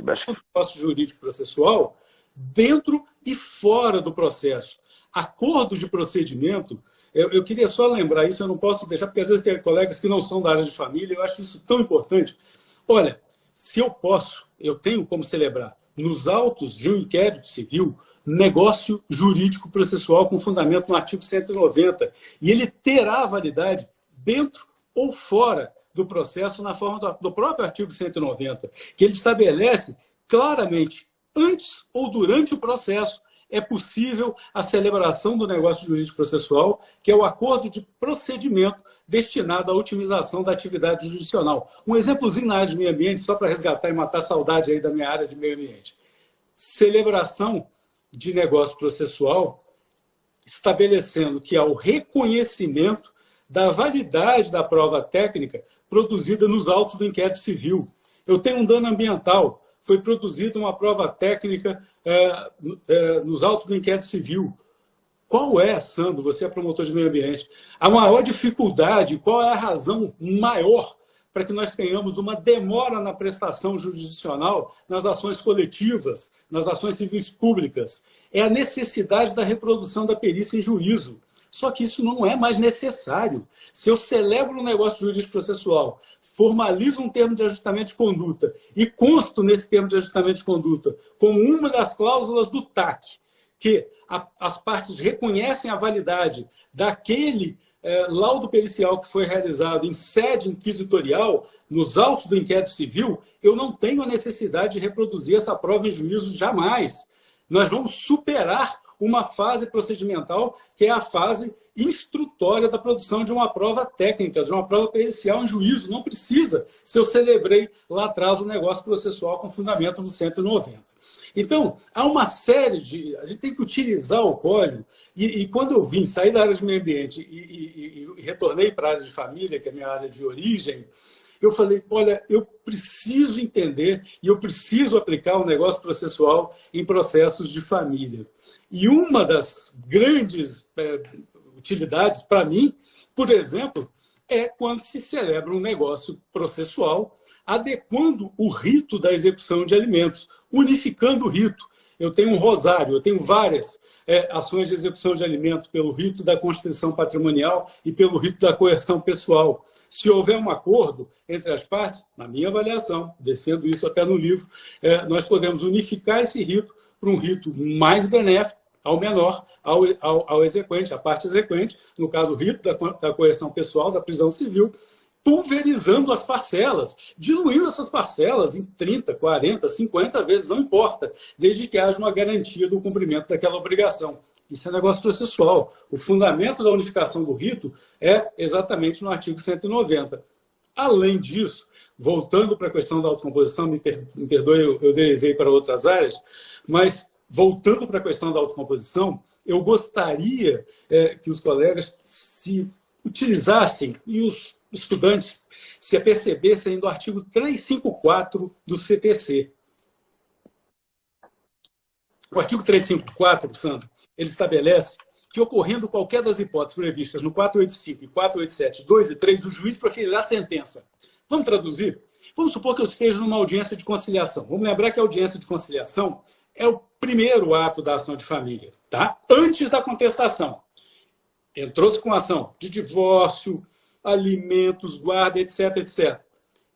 negócio jurídico processual dentro e fora do processo. Acordos de procedimento, eu queria só lembrar isso, eu não posso deixar, porque às vezes tem colegas que não são da área de família, eu acho isso tão importante. Olha, se eu posso, eu tenho como celebrar nos autos de um inquérito civil negócio jurídico processual com fundamento no artigo 190, e ele terá validade dentro ou fora do processo na forma do próprio artigo 190, que ele estabelece claramente, antes ou durante o processo, é possível a celebração do negócio jurídico processual, que é o acordo de procedimento destinado à otimização da atividade jurisdicional. Um exemplozinho na área de meio ambiente, só para resgatar e matar a saudade aí da minha área de meio ambiente. Celebração de negócio processual, estabelecendo que há o reconhecimento da validade da prova técnica produzida nos autos do inquérito civil. Eu tenho um dano ambiental, foi produzida uma prova técnica nos autos do inquérito civil. Qual é, Sandro, você é promotor de meio ambiente, a maior dificuldade, qual é a razão maior para que nós tenhamos uma demora na prestação jurisdicional nas ações coletivas, nas ações civis públicas? É a necessidade da reprodução da perícia em juízo. Só que isso não é mais necessário. Se eu celebro um negócio jurídico processual, formalizo um termo de ajustamento de conduta e consto nesse termo de ajustamento de conduta como uma das cláusulas do TAC, que as partes reconhecem a validade daquele laudo pericial que foi realizado em sede inquisitorial, nos autos do inquérito civil, eu não tenho a necessidade de reproduzir essa prova em juízo jamais. Nós vamos superar uma fase procedimental, que é a fase instrutória da produção de uma prova técnica, de uma prova pericial em juízo. Não precisa, se eu celebrei lá atrás o negócio processual com fundamento no 190. Então, há uma série de... A gente tem que utilizar o código, e quando eu vim, saí da área de meio ambiente e retornei para a área de família, que é a minha área de origem, eu falei, olha, eu preciso entender e eu preciso aplicar o negócio processual em processos de família. E uma das grandes utilidades para mim, por exemplo, é quando se celebra um negócio processual adequando o rito da execução de alimentos, unificando o rito. Eu tenho um rosário, eu tenho várias ações de execução de alimentos pelo rito da constituição patrimonial e pelo rito da coerção pessoal. Se houver um acordo entre as partes, na minha avaliação, descendo isso até no livro, nós podemos unificar esse rito para um rito mais benéfico ao menor, ao exequente, à parte exequente, no caso o rito da coerção pessoal, da prisão civil, pulverizando as parcelas, diluindo essas parcelas em 30, 40, 50 vezes, não importa, desde que haja uma garantia do cumprimento daquela obrigação. Isso é negócio processual. O fundamento da unificação do rito é exatamente no artigo 190. Além disso, voltando para a questão da autocomposição, me perdoe, eu derivei para outras áreas, mas voltando para a questão da autocomposição, eu gostaria que os colegas se utilizassem e os estudantes se apercebessem do artigo 354 do CPC. O artigo 354, Sandro, ele estabelece que, ocorrendo qualquer das hipóteses previstas no 485 e 487, 2 e 3, o juiz proferirá a sentença. Vamos traduzir? Vamos supor que eu esteja numa audiência de conciliação. Vamos lembrar que a audiência de conciliação é o primeiro ato da ação de família, tá? Antes da contestação. Entrou-se com ação de divórcio, alimentos, guarda, etc, etc.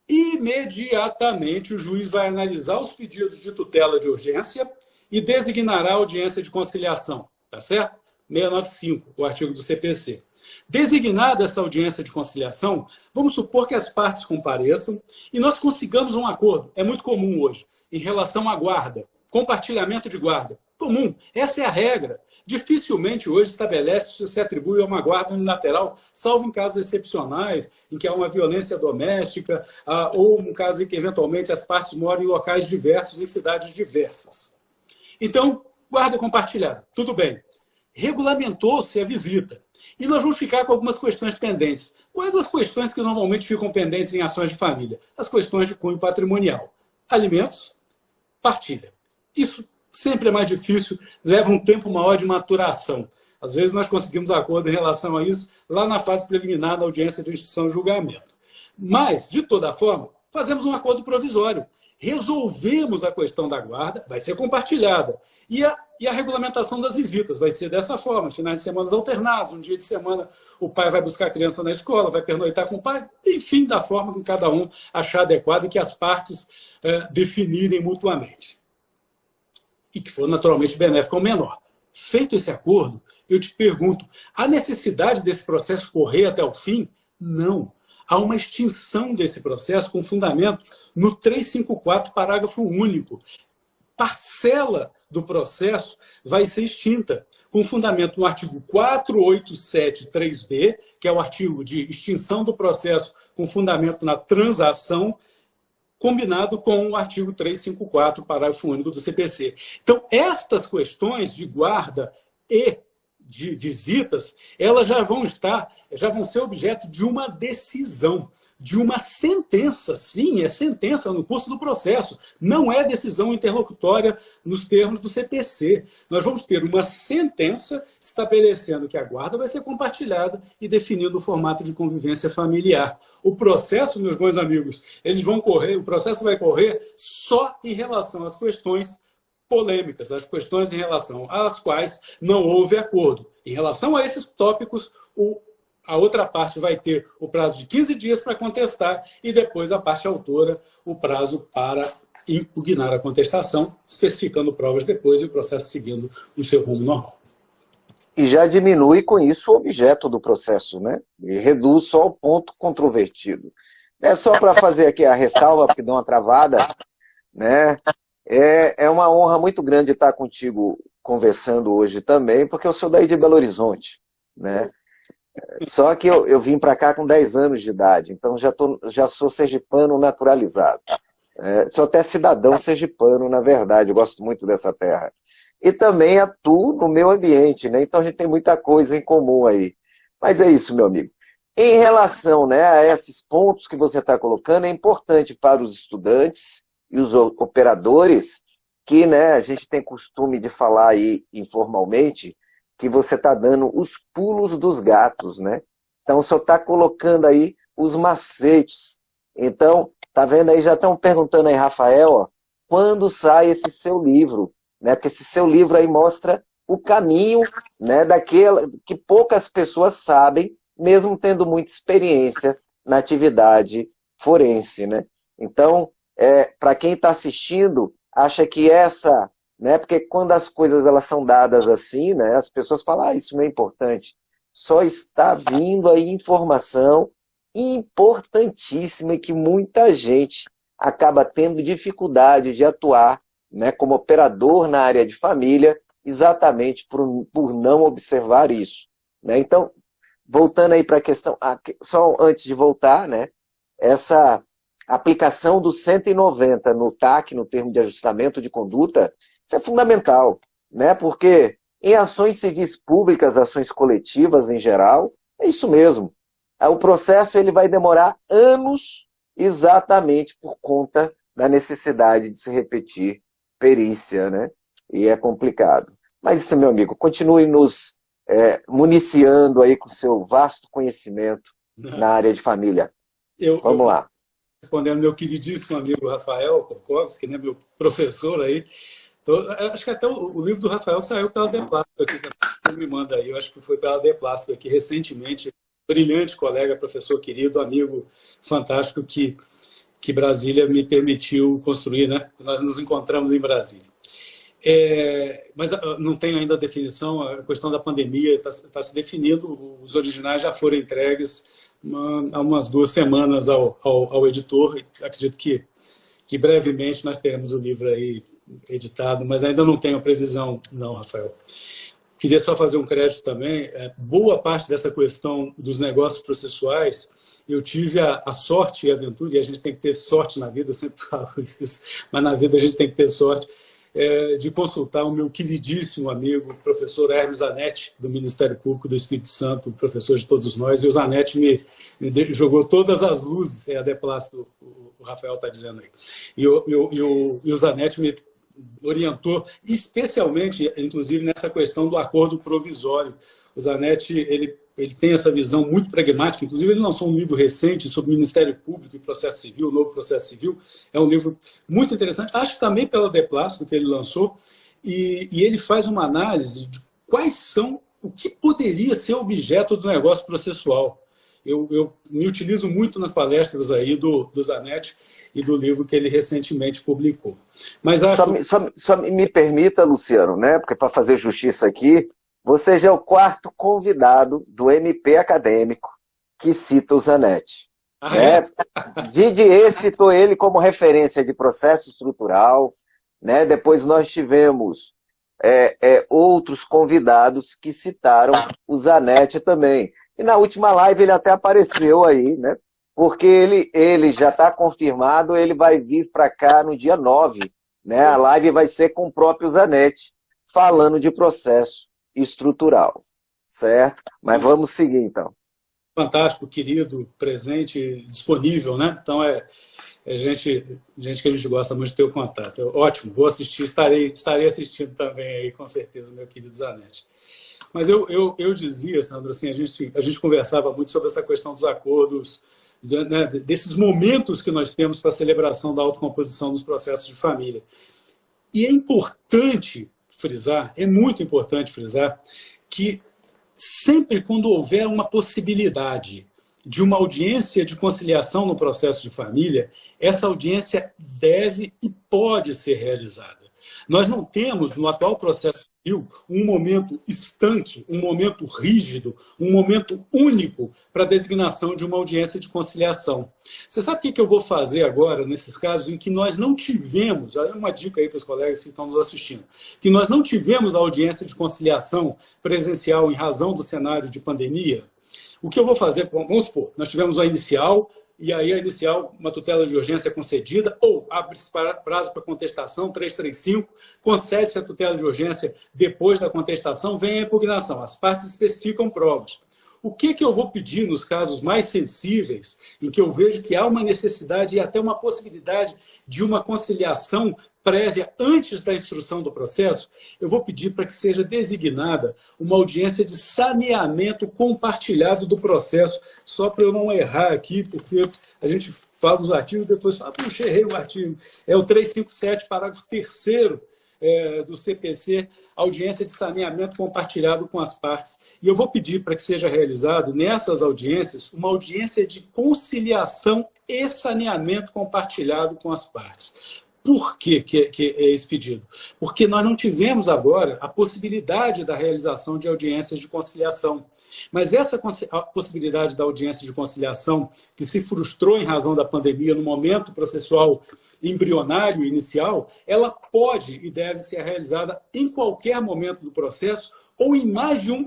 Imediatamente o juiz vai analisar os pedidos de tutela de urgência e designará a audiência de conciliação, tá certo? 695, o artigo do CPC. Designada esta audiência de conciliação, vamos supor que as partes compareçam e nós consigamos um acordo. É muito comum hoje, em relação à guarda, compartilhamento de guarda. Comum, essa é a regra. Dificilmente hoje estabelece se atribui a uma guarda unilateral, salvo em casos excepcionais, em que há uma violência doméstica, ou um caso em que, eventualmente, as partes moram em locais diversos, em cidades diversas. Então, guarda compartilhada, tudo bem. Regulamentou-se a visita. E nós vamos ficar com algumas questões pendentes. Quais as questões que normalmente ficam pendentes em ações de família? As questões de cunho patrimonial. Alimentos, partilha. Isso sempre é mais difícil, leva um tempo maior de maturação. Às vezes nós conseguimos acordo em relação a isso lá na fase preliminar da audiência de instrução e julgamento. Mas, de toda forma, fazemos um acordo provisório. resolvemos a questão da guarda, vai ser compartilhada. E a regulamentação das visitas vai ser dessa forma, finais de semana alternados, um dia de semana o pai vai buscar a criança na escola, vai pernoitar com o pai, enfim, da forma que cada um achar adequado e que as partes definirem mutuamente. E que for naturalmente benéfico ao menor. Feito esse acordo, eu te pergunto, há necessidade desse processo correr até o fim? Não. Há uma extinção desse processo com fundamento no 354, parágrafo único. Parcela do processo vai ser extinta, com fundamento no artigo 487.3b, que é o artigo de extinção do processo com fundamento na transação, combinado com o artigo 354, parágrafo único do CPC. Então, estas questões de guarda e de visitas, elas já vão ser objeto de uma decisão, de uma sentença. Sim, é sentença no curso do processo. Não é decisão interlocutória nos termos do CPC. Nós vamos ter uma sentença estabelecendo que a guarda vai ser compartilhada e definindo o formato de convivência familiar. O processo, meus bons amigos, o processo vai correr só em relação às questões polêmicas, as questões em relação às quais não houve acordo. Em relação a esses tópicos, a outra parte vai ter o prazo de 15 dias para contestar e depois a parte autora o prazo para impugnar a contestação, especificando provas depois e o processo seguindo o seu rumo normal. E já diminui com isso o objeto do processo, né? E reduz só o ponto controvertido. É só para fazer aqui a ressalva, porque dá uma travada, né? É uma honra muito grande estar contigo conversando hoje também, porque eu sou daí de Belo Horizonte, né? Só que eu vim para cá com 10 anos de idade, então já sou sergipano naturalizado. Sou até cidadão sergipano, na verdade, eu gosto muito dessa terra. E também atuo no meu ambiente, né? Então a gente tem muita coisa em comum aí. Mas é isso, meu amigo. Em relação, né, a esses pontos que você está colocando, é importante para os estudantes e os operadores, que, né, a gente tem costume de falar aí informalmente, que você está dando os pulos dos gatos, né? Então, só está colocando aí os macetes. Então, tá vendo aí, já estão perguntando aí, Rafael, ó, quando sai esse seu livro, né? Porque esse seu livro aí mostra o caminho, né, daquela que poucas pessoas sabem, mesmo tendo muita experiência na atividade forense, né? Então, para quem está assistindo, acha que essa, né, porque quando as coisas elas são dadas assim, né, as pessoas falam, isso não é importante. Só está vindo aí informação importantíssima e que muita gente acaba tendo dificuldade de atuar, né, como operador na área de família, exatamente por não observar isso, né? Então, voltando aí para a questão, só antes de voltar, né, essa aplicação do 190 no TAC, no termo de ajustamento de conduta, isso é fundamental, né? Porque em ações civis públicas, ações coletivas em geral, é isso mesmo. O processo ele vai demorar anos exatamente por conta da necessidade de se repetir perícia, né? E é complicado. Mas isso, meu amigo, continue nos municiando aí com seu vasto conhecimento na área de família. Vamos lá. Respondendo meu queridíssimo amigo Rafael Korkowski, né, meu professor aí. Então, acho que até o livro do Rafael saiu pela Deplástico aqui, que me manda aí. Eu acho que foi pela Deplástico aqui recentemente. Brilhante colega, professor querido, amigo fantástico que Brasília me permitiu construir, né? Nós nos encontramos em Brasília. Mas não tem ainda a definição, a questão da pandemia está se definindo, os originais já foram entregues há umas 2 semanas ao editor, acredito que brevemente nós teremos o livro aí editado, mas ainda não tenho a previsão, não, Rafael. Queria só fazer um crédito também, boa parte dessa questão dos negócios processuais, eu tive a sorte e a aventura, e a gente tem que ter sorte na vida, eu sempre falo isso, mas na vida a gente tem que ter sorte, de consultar o meu queridíssimo amigo, professor Hermes Zanetti, do Ministério Público do Espírito Santo, professor de todos nós, e o Zanetti me jogou todas as luzes, a Deplástico, o Rafael está dizendo aí. E o Zanetti me orientou, especialmente, inclusive, nessa questão do acordo provisório. O Zanetti, ele ele tem essa visão muito pragmática. Inclusive, ele lançou um livro recente sobre Ministério Público e Processo Civil, o Novo Processo Civil. É um livro muito interessante, acho que também pela Deplástico que ele lançou, e ele faz uma análise de quais são, o que poderia ser objeto do negócio processual. Eu me utilizo muito nas palestras aí do Zanetti e do livro que ele recentemente publicou. Mas acho... só me permita, Luciano, né? Porque para fazer justiça aqui, você já é o quarto convidado do MP Acadêmico que cita o Zanetti. Né? Didier citou ele como referência de processo estrutural, né? Depois nós tivemos outros convidados que citaram o Zanetti também. E na última live ele até apareceu aí, né? Porque ele já está confirmado, ele vai vir para cá no dia 9. Né? A live vai ser com o próprio Zanetti, falando de processo estrutural, certo? Mas vamos seguir, então. Fantástico, querido, presente, disponível, né? Então, gente que a gente gosta muito de ter o contato. Ótimo, vou assistir, estarei assistindo também aí, com certeza, meu querido Zanetti. Mas eu dizia, Sandro, assim, a gente conversava muito sobre essa questão dos acordos, né, desses momentos que nós temos para a celebração da autocomposição nos processos de família. E é importante frisar, é muito importante frisar, que sempre quando houver uma possibilidade de uma audiência de conciliação no processo de família, essa audiência deve e pode ser realizada. Nós não temos, no atual processo civil, um momento estanque, um momento rígido, um momento único para a designação de uma audiência de conciliação. Você sabe o que eu vou fazer agora, nesses casos em que nós não tivemos, é uma dica aí para os colegas que estão nos assistindo, que nós não tivemos a audiência de conciliação presencial em razão do cenário de pandemia? O que eu vou fazer, vamos supor, nós tivemos a inicial, e aí a inicial, uma tutela de urgência é concedida, ou abre-se prazo para contestação, 335, concede-se a tutela de urgência depois da contestação, vem a impugnação. As partes especificam provas. O que eu vou pedir nos casos mais sensíveis, em que eu vejo que há uma necessidade e até uma possibilidade de uma conciliação prévia antes da instrução do processo, eu vou pedir para que seja designada uma audiência de saneamento compartilhado do processo, só para eu não errar aqui, porque a gente fala dos artigos e depois fala, puxa, errei o artigo. É o 357, parágrafo 3º, do CPC, audiência de saneamento compartilhado com as partes. E eu vou pedir para que seja realizado, nessas audiências, uma audiência de conciliação e saneamento compartilhado com as partes. Por que é esse pedido? Porque nós não tivemos agora a possibilidade da realização de audiências de conciliação. Mas essa possibilidade da audiência de conciliação, que se frustrou em razão da pandemia no momento processual embrionário inicial, ela pode e deve ser realizada em qualquer momento do processo ou em mais de um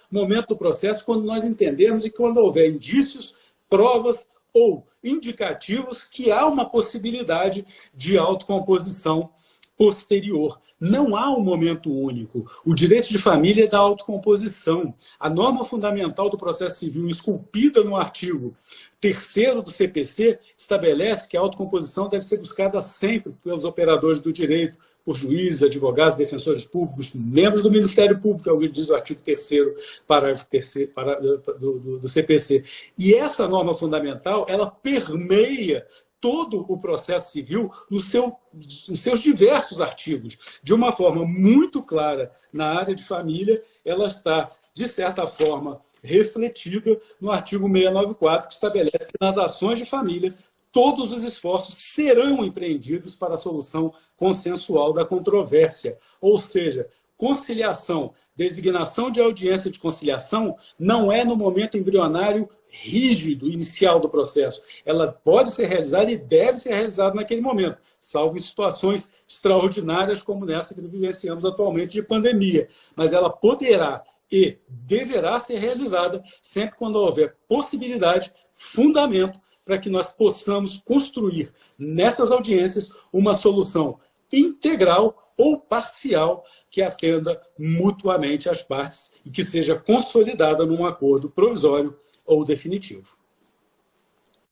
momento do processo, quando nós entendermos e quando houver indícios, provas ou indicativos que há uma possibilidade de autocomposição posterior. Não há um momento único. O direito de família é da autocomposição. A norma fundamental do processo civil, esculpida no artigo 3º do CPC, estabelece que a autocomposição deve ser buscada sempre pelos operadores do direito, por juízes, advogados, defensores públicos, membros do Ministério Público, é o que diz o artigo 3º, parágrafo 3º do CPC. E essa norma fundamental, ela permeia todo o processo civil nos seus diversos artigos. De uma forma muito clara na área de família, ela está, de certa forma, refletida no artigo 694, que estabelece que nas ações de família, todos os esforços serão empreendidos para a solução consensual da controvérsia. Ou seja, conciliação, designação de audiência de conciliação não é no momento embrionário rígido, inicial do processo. Ela pode ser realizada e deve ser realizada naquele momento, salvo em situações extraordinárias como nessa que vivenciamos atualmente de pandemia. Mas ela poderá e deverá ser realizada sempre quando houver possibilidade, fundamento, para que nós possamos construir nessas audiências uma solução integral ou parcial que atenda mutuamente as partes e que seja consolidada num acordo provisório ou definitivo.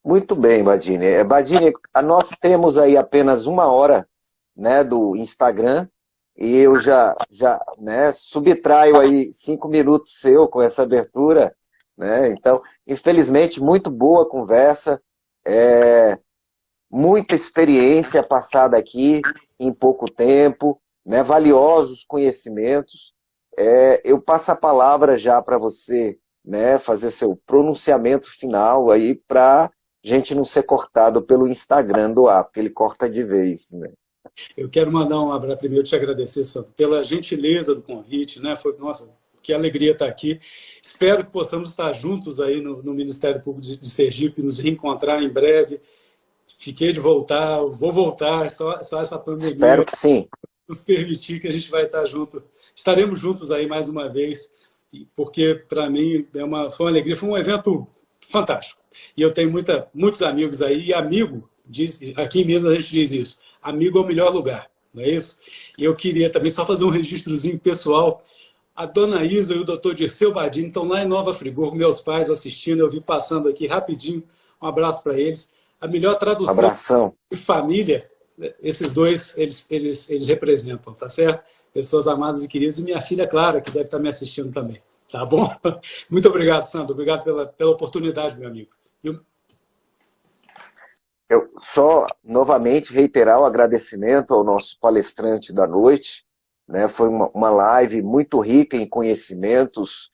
Muito bem, Badini. Badini, nós temos aí apenas 1 hora, né, do Instagram, e eu já subtraio aí 5 minutos seu com essa abertura, né? Então, infelizmente, muito boa a conversa, muita experiência passada aqui em pouco tempo, né? Valiosos conhecimentos. Eu passo a palavra já para você, né? Fazer seu pronunciamento final aí para gente não ser cortado pelo Instagram do ar, porque ele corta de vez, né? Eu quero mandar um abraço primeiro, te agradecer, Sandro, pela gentileza do convite, né? Nossa, que alegria estar aqui. Espero que possamos estar juntos aí no Ministério Público de Sergipe, nos reencontrar em breve. Fiquei de voltar, vou voltar, só essa pandemia. Espero que sim. Nos permitir que a gente vai estar junto. Estaremos juntos aí mais uma vez, porque para mim foi uma alegria, foi um evento fantástico. E eu tenho muitos amigos aí, e amigo, aqui em Minas a gente diz isso, amigo é o melhor lugar, não é isso? E eu queria também só fazer um registrozinho pessoal. A dona Isa e o doutor Dirceu Badini estão lá em Nova Friburgo, meus pais assistindo, eu vi passando aqui rapidinho, um abraço para eles. A melhor tradução Abração. de família, esses dois, eles representam, tá certo? Pessoas amadas e queridas, e minha filha Clara, que deve estar me assistindo também, tá bom? Muito obrigado, Sandro, obrigado pela oportunidade, meu amigo. Eu só, novamente, reiterar o agradecimento ao nosso palestrante da noite, né? Foi uma live muito rica em conhecimentos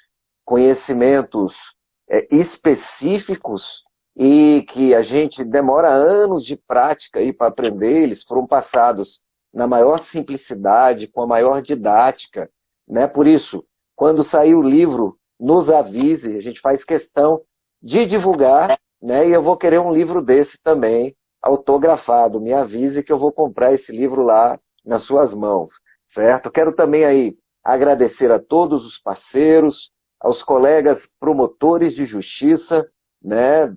específicos e que a gente demora anos de prática para aprender. Eles foram passados na maior simplicidade, com a maior didática, né? Por isso, quando sair o livro, nos avise, a gente faz questão de divulgar, né? E eu vou querer um livro desse também, autografado. Me avise que eu vou comprar esse livro lá nas suas mãos, certo? Quero também aí agradecer a todos os parceiros, aos colegas promotores de justiça, né?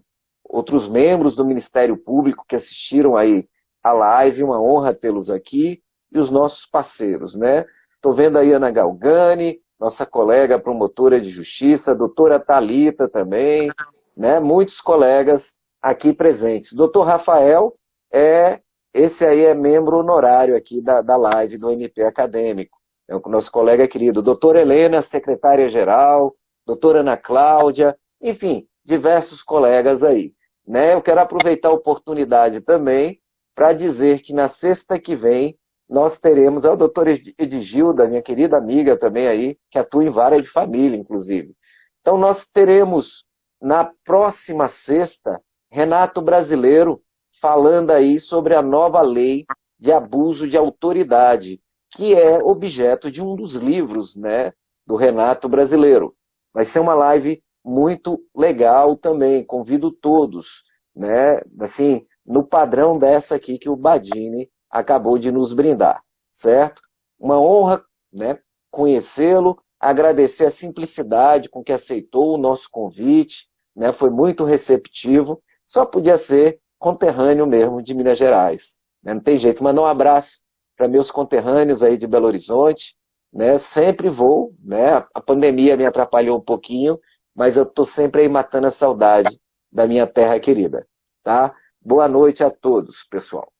Outros membros do Ministério Público que assistiram aí a live, uma honra tê-los aqui, e os nossos parceiros, né? Estou vendo aí a Ana Galgani, nossa colega promotora de justiça, a doutora Thalita também, né? Muitos colegas aqui presentes. Doutor Rafael, esse aí é membro honorário aqui da live do MP Acadêmico, é o nosso colega querido. Doutora Helena, secretária-geral, doutora Ana Cláudia, enfim, diversos colegas aí, né? Eu quero aproveitar a oportunidade também para dizer que na sexta que vem nós teremos a doutora Edgilda, minha querida amiga também aí, que atua em vara de família, inclusive. Então nós teremos na próxima sexta Renato Brasileiro falando aí sobre a nova lei de abuso de autoridade, que é objeto de um dos livros, né, do Renato Brasileiro. Vai ser uma live muito legal também, convido todos, né, assim, no padrão dessa aqui que o Badini acabou de nos brindar, certo? Uma honra, né, conhecê-lo, agradecer a simplicidade com que aceitou o nosso convite, né, foi muito receptivo, só podia ser conterrâneo mesmo de Minas Gerais, né, não tem jeito. Mandar um abraço para meus conterrâneos aí de Belo Horizonte, né, sempre vou, né, a pandemia me atrapalhou um pouquinho, mas eu estou sempre aí matando a saudade da minha terra querida, tá? Boa noite a todos, pessoal.